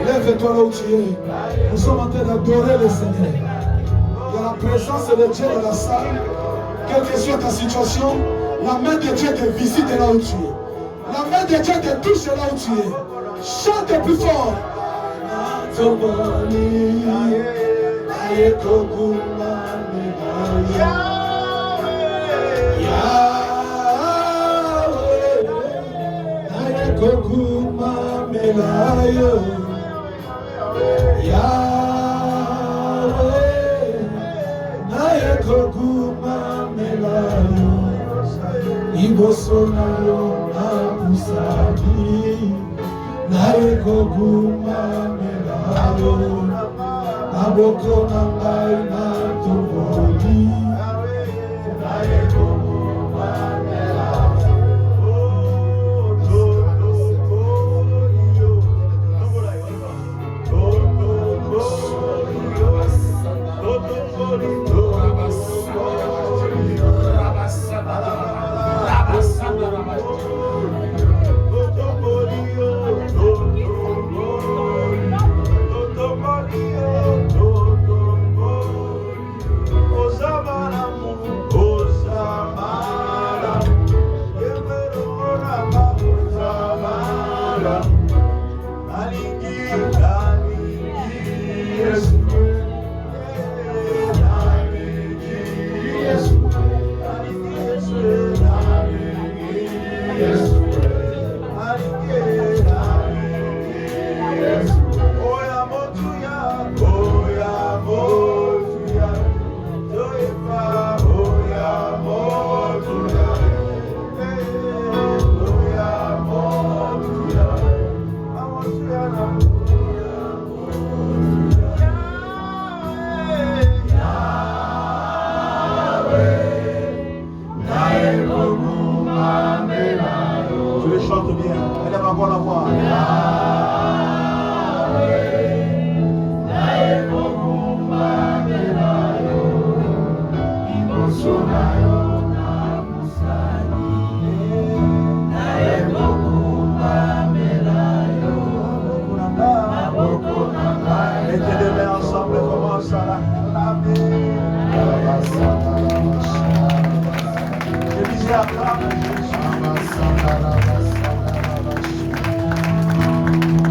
Lève-toi là où tu es. Nous sommes en train d'adorer le Seigneur. Il y a la présence de Dieu dans la salle. Quelle que soit ta situation, la main de Dieu te visite là où tu es. La main de Dieu te touche là où tu es. Chante plus fort.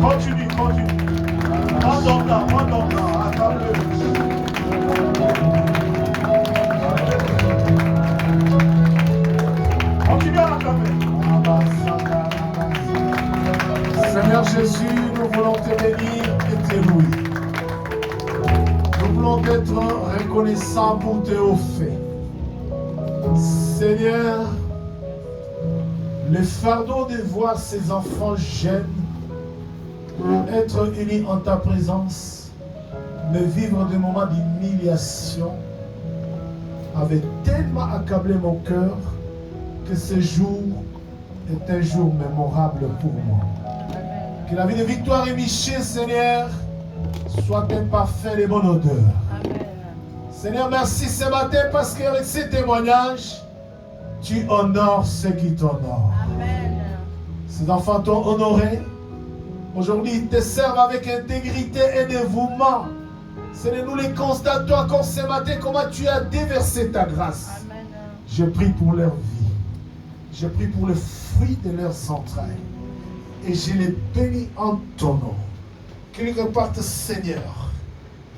Continue. Prends ton temps, accorde-le. Continue à acclamer. Seigneur Jésus, nous voulons te bénir et te louer. Nous voulons être reconnaissants pour tes hauts faits. Seigneur, le fardeau de voir ces enfants jeunes être unis en ta présence, mais vivre des moments d'humiliation, avait tellement accablé mon cœur que ce jour est un jour mémorable pour moi. Que la vie de Victoire et Michel, Seigneur, soit un parfum de bonne odeur. Seigneur, merci ce matin parce qu'avec ces témoignages, tu honores ceux qui t'honorent. Ces enfants t'ont honoré. Aujourd'hui, ils te servent avec intégrité et dévouement. Seigneur, nous les constatons encore ce matin comment tu as déversé ta grâce. Amen. Je prie pour leur vie. Je prie pour le fruit de leurs entrailles. Et je les bénis en ton nom. Qu'ils repartent, Seigneur,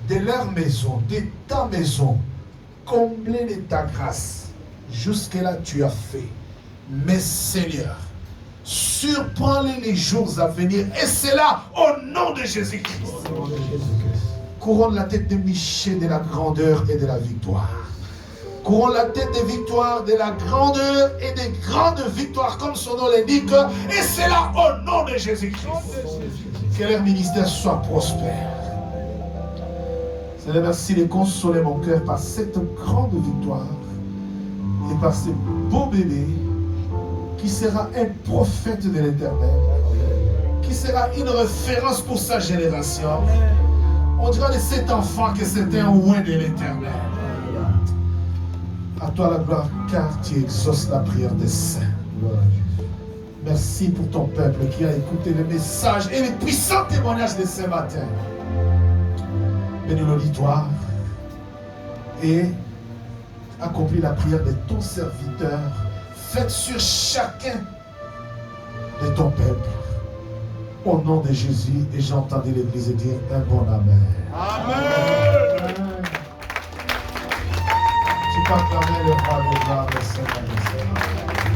de leur maison, de ta maison, comblés de ta grâce. Jusque-là, tu as fait. Mais Seigneur, surprends-les les jours à venir. Et c'est là, au nom de Jésus-Christ. Couronne la tête de Michel de la grandeur et de la victoire. Couronne la tête de Victoire de la grandeur et des grandes victoires, comme son nom l'indique. Et c'est là, au nom de Jésus-Christ. Que leur ministère soit prospère. Seigneur, merci de consoler mon cœur par cette grande victoire et par ce beau bébé qui sera un prophète de l'Éternel qui sera une référence pour sa génération. On dira de cet enfant que c'était un oint de l'Éternel. À toi la gloire, car tu exauces la prière des saints. Merci pour ton peuple qui a écouté le message et les puissants témoignages de ce matin. Bénis l'auditoire et accomplis la prière de ton serviteur. Faites sur chacun de ton peuple. Au nom de Jésus, et j'entendais l'Église dire un bon Amen. Amen. Tu peux acclamer le roi des gloires, le Seigneur des Seigneurs.